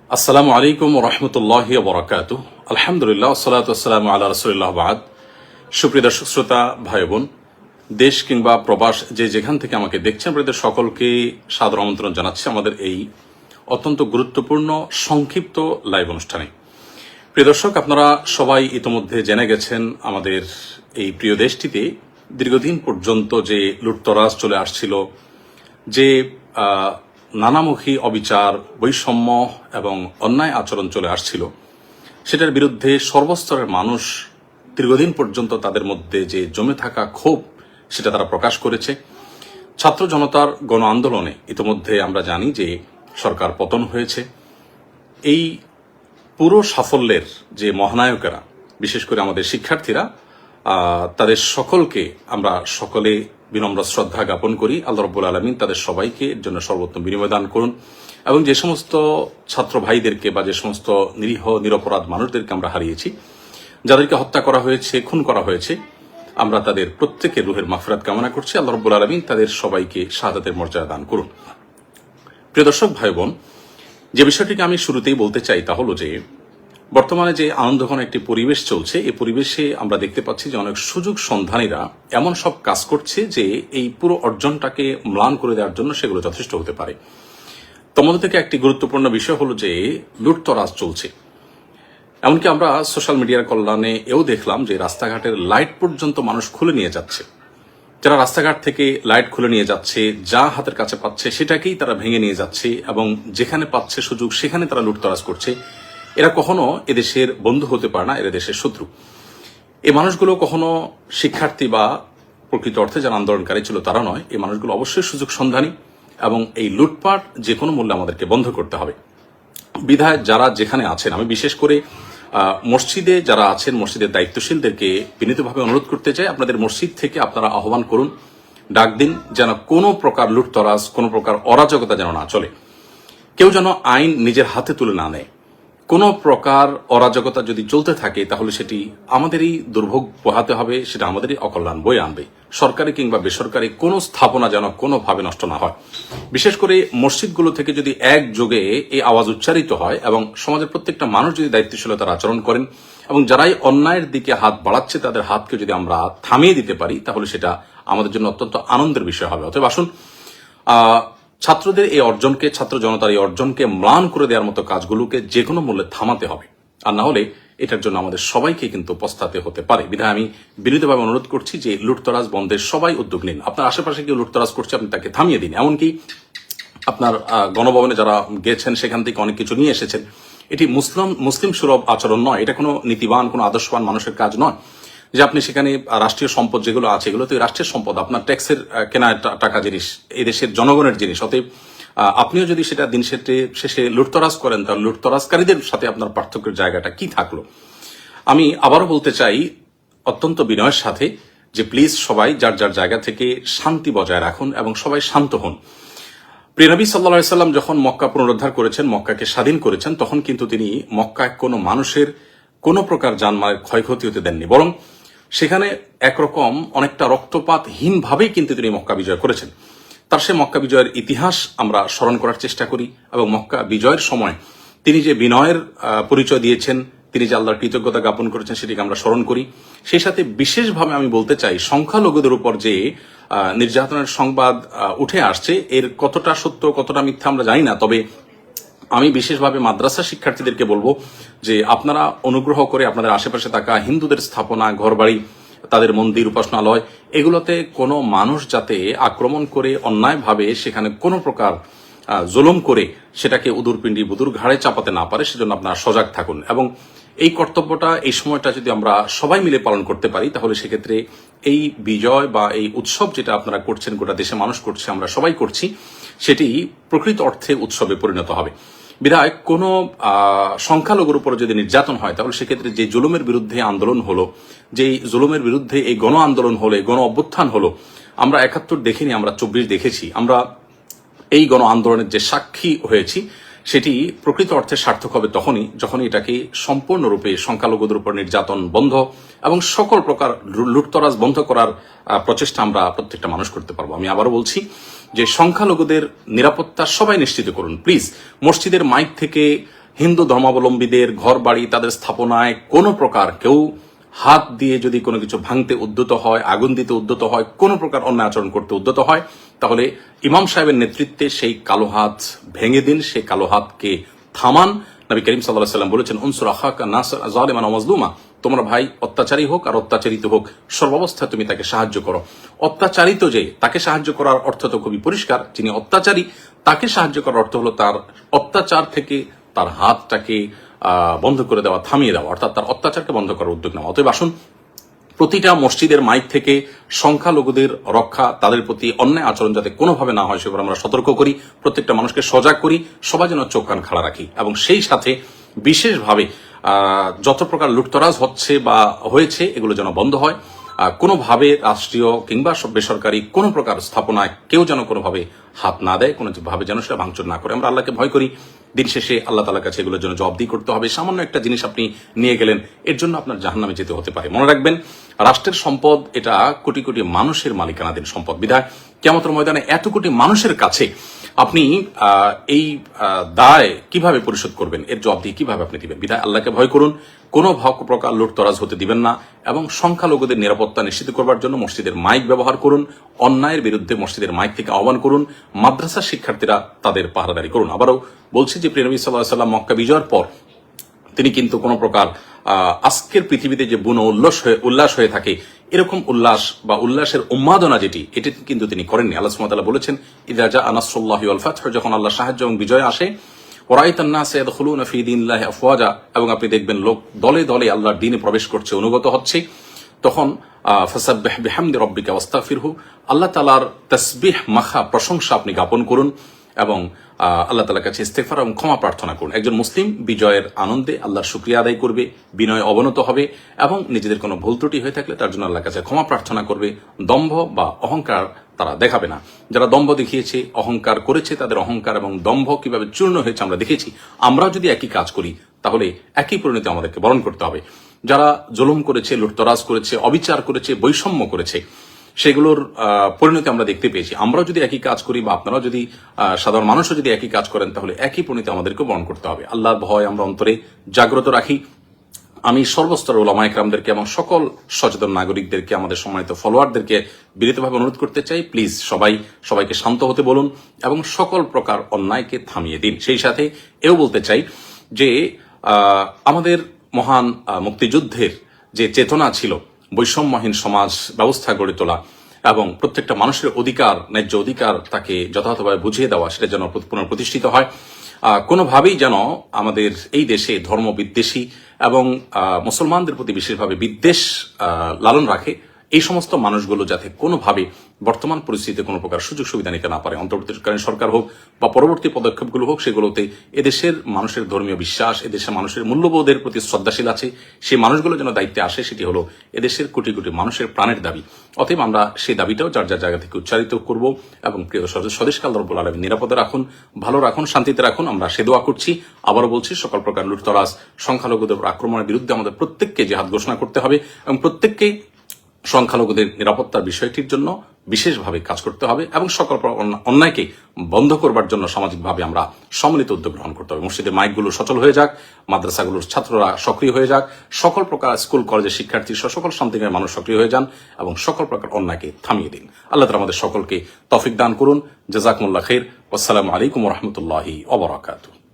আসসালামু আলাইকুম রহমতুল্লাহি বরাকাতুহ। আলহামদুলিল্লাহ, আসসালাতু ওয়াসসালামু আলা রাসূলিল্লাহ বাদ। সুপ্রিয় দর্শক শ্রোতা ভাই বোন, দেশ কিংবা প্রবাস যে যেখান থেকে আমাকে দেখছেন, আপনাদের সকলকে সাদর আমন্ত্রণ জানাচ্ছি আমাদের এই অত্যন্ত গুরুত্বপূর্ণ সংক্ষিপ্ত লাইভ অনুষ্ঠানে। প্রিয় দর্শক, আপনারা সবাই ইতোমধ্যে জেনে গেছেন আমাদের এই প্রিয় দেশটিতে দীর্ঘদিন পর্যন্ত যে লুটতরাজ চলে আসছিল, যে নানামুখী অবিচার, বৈষম্য এবং অন্যায় আচরণ চলে আসছিল, সেটার বিরুদ্ধে সর্বস্তরের মানুষ দীর্ঘদিন পর্যন্ত তাদের মধ্যে যে জমে থাকা ক্ষোভ, সেটা তারা প্রকাশ করেছে। ছাত্র জনতার গণ আন্দোলনে ইতিমধ্যে আমরা জানি যে সরকার পতন হয়েছে। এই পুরো সাফল্যের যে মহানায়কেরা, বিশেষ করে আমাদের শিক্ষার্থীরা, তাদের সকলকে আমরা সকলে বিনম্র শ্রদ্ধা জ্ঞাপন করি। আল্লাহ রাব্বুল আলামিন তাদের সবাইকে এর জন্য সর্বোত্তম বিনিময় দান করুন, এবং যে সমস্ত ছাত্র ভাইদেরকে বা যে সমস্ত নিরীহ নিরপরাধ মানুষদেরকে আমরা হারিয়েছি, যাদেরকে হত্যা করা হয়েছে, খুন করা হয়েছে, আমরা তাদের প্রত্যেকের রুহের মাগফিরাত কামনা করছি। আল্লাহ রাব্বুল আলামিন তাদের সবাইকে শাহাদাতের মর্যাদা দান করুন। প্রিয় দর্শক ভাই বোন, যে বিষয়টিকে আমি শুরুতেই বলতে চাই তা হলো যে বর্তমানে যে আনন্দঘন একটি পরিবেশ চলছে, এই পরিবেশে আমরা দেখতে পাচ্ছি যে অনেক সুযোগ সন্ধানীরা এমন সব কাজ করছে যে এই পুরো অর্জনটাকে ম্লান করে দেওয়ার জন্য সেগুলো যথেষ্ট হতে পারে। তোমাদের থেকে একটি গুরুত্বপূর্ণ বিষয় হলো যে লুটতরাজ চলছে। এমনকি আমরা সোশ্যাল মিডিয়ার কল্যাণে এও দেখলাম যে রাস্তাঘাটের লাইট পর্যন্ত মানুষ খুলে নিয়ে যাচ্ছে। যারা রাস্তাঘাট থেকে লাইট খুলে নিয়ে যাচ্ছে, যা হাতের কাছে পাচ্ছে সেটাকেই তারা ভেঙে নিয়ে যাচ্ছে, এবং যেখানে পাচ্ছে সুযোগ সেখানে তারা লুটতরাজ করছে। এরা কখনো এদেশের বন্ধু হতে পারে না, এরা দেশের শত্রু। এই মানুষগুলো কখনো শিক্ষার্থী বা প্রকৃত অর্থে যারা আন্দোলনকারী ছিল তারা নয়। এই মানুষগুলো অবশ্যই সুযোগ সন্ধানী, এবং এই লুটপাট যে কোনো মূল্যে আমাদেরকে বন্ধ করতে হবে। বিধায় যারা যেখানে আছেন, আমি বিশেষ করে মসজিদে যারা আছেন, মসজিদের দায়িত্বশীলদেরকে বিনীতভাবে অনুরোধ করতে চাই, আপনাদের মসজিদ থেকে আপনারা আহ্বান করুন, ডাক দিন, যেন কোনো প্রকার লুটতরাজ, কোনো প্রকার অরাজকতা যেন না চলে। কেউ যেন আইন নিজের হাতে তুলে না নেয়। কোনো প্রকার অরাজকতা যদি চলতে থাকে তাহলে সেটি আমাদেরই দুর্ভোগ পোহাতে হবে, সেটা আমাদেরই অকল্যাণ বয়ে আনবে। সরকারি কিংবা বেসরকারি কোনো স্থাপনা যেন কোনোভাবে নষ্ট না হয়। বিশেষ করে মসজিদগুলো থেকে যদি একযোগে এই আওয়াজ উচ্চারিত হয়, এবং সমাজের প্রত্যেকটা মানুষ যদি দায়িত্বশীলতার আচরণ করেন, এবং যারাই অন্যায়ের দিকে হাত বাড়াচ্ছে তাদের হাতকে যদি আমরা থামিয়ে দিতে পারি, তাহলে সেটা আমাদের জন্য অত্যন্ত আনন্দের বিষয় হবে। অতএব আসুন, ছাত্রদের এই অর্জনকে, ছাত্র জনতার এই অর্জনকে ম্লান করে দেওয়ার মতো কাজগুলোকে যে কোনো মূল্যে থামাতে হবে। আর না হলে এটার জন্য আমাদের সবাইকে কিন্তু পস্তাতে হতে পারে। বিধায় আমি বিনীতভাবে অনুরোধ করছি যে লুটতরাজ বন্ধের সবাই উদ্যোগ নিন। আপনার আশেপাশে কেউ লুটতরাজ করছে, আপনি তাকে থামিয়ে দিন। এমনকি আপনার গণভবনে যারা গেছেন সেখান থেকে অনেক কিছু নিয়ে এসেছেন। এটি মুসলিম সুলভ আচরণ নয়, এটা কোনো নীতিবান, কোনো আদর্শবান মানুষের কাজ নয় যে আপনি সেখানে রাষ্ট্রীয় সম্পদ যেগুলো আছে, এগুলো তো রাষ্ট্রের সম্পদ, আপনার ট্যাক্সের কেনা টাকা জিনিস, এই দেশের জনগণের জিনিস। অতএব আপনিও যদি সেটা দিন শেষে লুটতরাজ করেন, তাহলে লুটতরাজকারীদের সাথে আপনার পার্থক্যের জায়গাটা কি থাকলো? আমি আবারও বলতে চাই অত্যন্ত বিনয়ের সাথে যে প্লিজ সবাই যার যার জায়গা থেকে শান্তি বজায় রাখুন এবং সবাই শান্ত হন। প্রিয় নবী সাল্লাল্লাহু আলাইহি সাল্লাম যখন মক্কা পুনরুদ্ধার করেছেন, মক্কাকে স্বাধীন করেছেন, তখন কিন্তু তিনি মক্কায় কোনো মানুষের কোনো প্রকার জানমালের ক্ষয়ক্ষতি হতে দেননি, বরং সেখানে একরকম অনেকটা রক্তপাতহীন ভাবেই কিন্তু তিনি মক্কা বিজয় করেছেন। তার সে মক্কা বিজয়ের ইতিহাস আমরা স্মরণ করার চেষ্টা করি, এবং মক্কা বিজয়ের সময় তিনি যে বিনয়ের পরিচয় দিয়েছেন, তিনি যে আল্লাহর কৃতজ্ঞতা জ্ঞাপন করেছেন, সেটিকে আমরা স্মরণ করি। সেই সাথে বিশেষভাবে আমি বলতে চাই, সংখ্যালঘুদের উপর যে নির্যাতনের সংবাদ উঠে আসছে, এর কতটা সত্য কতটা মিথ্যা আমরা জানি না, তবে আমি বিশেষভাবে মাদ্রাসা শিক্ষার্থীদেরকে বলবো যে আপনারা অনুগ্রহ করে আপনাদের আশেপাশে থাকা হিন্দুদের স্থাপনা, ঘরবাড়ি, তাদের মন্দির, উপাসনালয়, এগুলোতে কোনো মানুষ যাতে আক্রমণ করে অন্যায়ভাবে সেখানে কোনো প্রকার জুলুম করে সেটাকে উদুরপিণ্ডি বুদুর ঘাড়ে চাপাতে না পারে, সেজন্য আপনারা সজাগ থাকুন। এবং এই কর্তব্যটা, এই সময়টা যদি আমরা সবাই মিলে পালন করতে পারি, তাহলে সেক্ষেত্রে এই বিজয় বা এই উৎসব যেটা আপনারা করছেন, গোটা দেশে মানুষ করছে, আমরা সবাই করছি, সেটি প্রকৃত অর্থে উৎসবে পরিণত হবে। বিধায় কোনো সংখ্যালঘুর উপর যদি নির্যাতন হয়, তাহলে সেক্ষেত্রে যে জুলুমের বিরুদ্ধে আন্দোলন হলো, যেই জুলুমের বিরুদ্ধে এই গণ আন্দোলন হলো, গণ অভ্যুত্থান হলো, আমরা ৭১ দেখিনি, আমরা ২৪ দেখেছি। আমরা এই গণ আন্দোলনের যে সাক্ষী হয়েছি, সেটি প্রকৃত অর্থে সার্থক হবে তখনই যখন এটাকে সম্পূর্ণরূপে সংখ্যালঘুদের উপর নির্যাতন বন্ধ এবং সকল প্রকার লুটতরাজ বন্ধ করার প্রচেষ্টা আমরা প্রত্যেকটা মানুষ করতে পারবো। আমি আবারও বলছি যে সংখ্যালঘুদের নিরাপত্তা সবাই নিশ্চিত করুন প্লিজ। মসজিদের মাইক থেকে হিন্দু ধর্মাবলম্বীদের ঘর বাড়ি তাদের স্থাপনায় কোনো প্রকার কেউ হাত দিয়ে যদি কোনো কিছু ভাঙতে উদ্যত হয়, আগুন দিতে উদ্যত হয়, কোনো প্রকার অন্যায় আচরণ করতে উদ্যত হয়, তাহলে ইমাম সাহেবের নেতৃত্বে সেই কালো হাত ভেঙে দিন, সেই কালো হাতকে থামান। নবী করিম সাল্লাল্লাহু আলাইহি ওয়াসাল্লাম বলেছেন, উনসুর আখাকা নাসর যালিমান ওয়া মাজলুমা, তোমার ভাই অত্যাচারী হোক আর অত্যাচারিত হোক, সর্বাবস্থায় তুমি তাকে সাহায্য করো। অত্যাচারিত যে তাকে সাহায্য করার অর্থ তো খুবই পরিষ্কার, যিনি অত্যাচারী তাকে সাহায্য করার অর্থ হলো তার অত্যাচার থেকে তার হাতটাকে বন্ধ করে দেওয়া, থামিয়ে দেওয়া, অর্থাৎ তার অত্যাচারকে বন্ধ করার উদ্যোগ নেওয়া। অতএব আসুন প্রতিটা মসজিদের মাইক থেকে সংখ্যালঘুদের রক্ষা, তাদের প্রতি অন্যায় আচরণ যাতে কোনোভাবে না হয় সেগুলো আমরা সতর্ক করি, প্রত্যেকটা মানুষকে সজাগ করি, সবাই যেন চোখ কান খাড়া রাখি এবং সেই সাথে বিশেষভাবে যত প্রকার লুটতরাজ হচ্ছে বা হয়েছে এগুলো যেন বন্ধ হয়। কোনোভাবে রাষ্ট্রীয় কিংবা বেসরকারি কোনো প্রকার স্থাপনায় কেউ যেন কোনোভাবে হাত না দেয়, কোনোভাবে যেন সেটা ভাঙচুর না করে। আমরা আল্লাহকে ভয় করি, দিন শেষে আল্লাহ তাআলার কাছে এগুলোর জন্য জবাবদিহি করতে হবে। সামান্য একটা জিনিস আপনি নিয়ে গেলেন, এর জন্য আপনার জাহান্নামে যেতে হতে পারে। মনে রাখবেন, রাষ্ট্রের সম্পদ এটা কোটি কোটি মানুষের মালিকানাধীন সম্পদ। বিধায় কিয়ামতের ময়দানে এত কোটি মানুষের কাছে আপনি এই দায় কিভাবে পরিশোধ করবেন, এর জবাবদিহি কিভাবে আপনি দিবেন? বিধায় আল্লাহকে ভয় করুন, কোনো প্রকার লুটতরাজ হতে দিবেন না এবং সংখ্যালঘুদের নিরাপত্তা নিশ্চিত করবার জন্য মসজিদের মাইক ব্যবহার করুন, অন্যায়ের বিরুদ্ধে মসজিদের মাইক থেকে আহ্বান করুন, মাদ্রাসার শিক্ষার্থীরা তাদের পাহারাদারি করুন। আবারও বলছি যে প্রিয় নবী সাল্লাল্লাহু আলাইহি ওয়াসাল্লাম মক্কা বিজয়ের পর তিনি কিন্তু কোনো প্রকার আজকের পৃথিবীতে যে বুনো উল্লাস হয়ে থাকে এরকম উল্লাস বা উল্লাসের উন্মাদনা যেটি, এটি কিন্তু তিনি করেননি। আল্লাহ সুবহানাহু ওয়া তাআলা বলেছেন, ইযা জাআ নাসরুল্লাহি ওয়াল ফাতহু, যখন আল্লাহ সাহায্য এবং বিজয় আসে, ওয়ারাইতান নাস ইয়াদখুলুনা ফি দীনিল্লাহি আফওয়াজা, এবং আপনি দেখবেন লোক দলে দলে আল্লাহর দ্বীনে প্রবেশ করছে, অনুগত হচ্ছে, তখন ফাসাব্বিহ বিহামদি রাব্বিকা ওয়াস্তাগফিরহু, আল্লাহ তাআলার তাসবিহ মাখা প্রশংসা আপনি জ্ঞাপন করুন এবং আল্লাহ তাআলার কাছে ইস্তেগফার এবং ক্ষমা প্রার্থনা করুন। একজন মুসলিম বিজয়ের আনন্দে আল্লাহর শুকরিয়া আদায় করবে, বিনয় অবনত হবে এবং নিজেদের কোনো ভুল ত্রুটি হয়ে থাকলে তার জন্য আল্লাহর কাছে ক্ষমা প্রার্থনা করবে। দম্ভ বা অহংকার তারা দেখাবে না। যারা দম্ভ দেখিয়েছে, অহংকার করেছে, তাদের অহংকার এবং দম্ভ কিভাবে চূর্ণ হয়েছে আমরা দেখেছি। আমরা যদি একই কাজ করি তাহলে একই পরিণতি আমাদেরকে বরণ করতে হবে। যারা জুলুম করেছে, লুটতরাজ করেছে, অবিচার করেছে, বৈষম্য করেছে, সেগুলোর পরিণতি আমরা দেখতে পেয়েছি। আমরাও যদি একই কাজ করি বা আপনারাও যদি সাধারণ মানুষও যদি একই কাজ করেন তাহলে একই পরিণতি আমাদেরকে বরণ করতে হবে। আল্লাহর ভয় আমরা অন্তরে জাগ্রত রাখি। আমি সর্বস্তরের উলামা ইকরামদেরকে এবং সকল সচেতন নাগরিকদেরকে, আমাদের সম্মানিত ফলোয়ারদেরকে বিনীতভাবে অনুরোধ করতে চাই, প্লিজ সবাইকে শান্ত হতে বলুন এবং সকল প্রকার অন্যায়কে থামিয়ে দিন। সেই সাথে এও বলতে চাই যে আমাদের মহান মুক্তিযুদ্ধের যে চেতনা ছিল, বৈষম্যহীন সমাজ ব্যবস্থা গড়ে তোলা এবং প্রত্যেকটা মানুষের অধিকার, ন্যায্য অধিকার তাকে যথাযথভাবে বুঝিয়ে দেওয়া, সেটা যেন পুনঃপ্রতিষ্ঠিত হয়। কোনোভাবেই যেন আমাদের এই দেশে ধর্ম বিদ্বেষী এবং মুসলমানদের প্রতি বিশেষভাবে বিদ্বেষ লালন রাখে, এই সমস্ত মানুষগুলো যাতে কোনোভাবে বর্তমান পরিস্থিতিতে কোনো প্রকার সুযোগ সুবিধা নিতে না পারে। অন্তর্বর্তীকালীন সরকার হোক বা পরবর্তী পদক্ষেপগুলো হোক, সেগুলোতে এদেশের মানুষের ধর্মীয় বিশ্বাস, এদেশের মানুষের মূল্যবোধের প্রতি শ্রদ্ধাশীল আছে, সেই মানুষগুলো যেন দায়িত্বে আসে, সেটি হলো এদেশের কোটি কোটি মানুষের প্রাণের দাবি। অতএব আমরা সেই দাবিটাও যার যার জায়গা থেকে উচ্চারিত করব এবং প্রিয় স্বদেশকে আল্লাহ রাব্বুল আলামিন নিরাপদে রাখুন, ভালো রাখুন, শান্তিতে রাখুন, আমরা সে দোয়া করছি। আবারও বলছি, সকল প্রকার লুটতরাজ, সংখ্যালঘুদের আক্রমণের বিরুদ্ধে আমাদের প্রত্যেককে জিহাদ ঘোষণা করতে হবে এবং প্রত্যেককে সংখ্যালঘুদের নিরাপত্তার বিষয়টির জন্য বিশেষভাবে কাজ করতে হবে এবং সকল অন্যায়কে বন্ধ করবার জন্য সামাজিকভাবে আমরা সম্মিলিত উদ্যোগ গ্রহণ করতে হবে। মসজিদের মাইকগুলো সচল হয়ে যাক, মাদ্রাসাগুলোর ছাত্ররা সক্রিয় হয়ে যাক, সকল প্রকার স্কুল কলেজের শিক্ষার্থী সকল শান্তিময় মানুষ সক্রিয় হয়ে যান এবং সকল প্রকার অন্যায়কে থামিয়ে দিন। আল্লাহ তাআলা আমাদের সকলকে তৌফিক দান করুন। জাযাকুমুল্লাহ খাইর। আসসালামু আলাইকুম ওয়া রাহমাতুল্লাহি ওয়া বারাকাতুহু।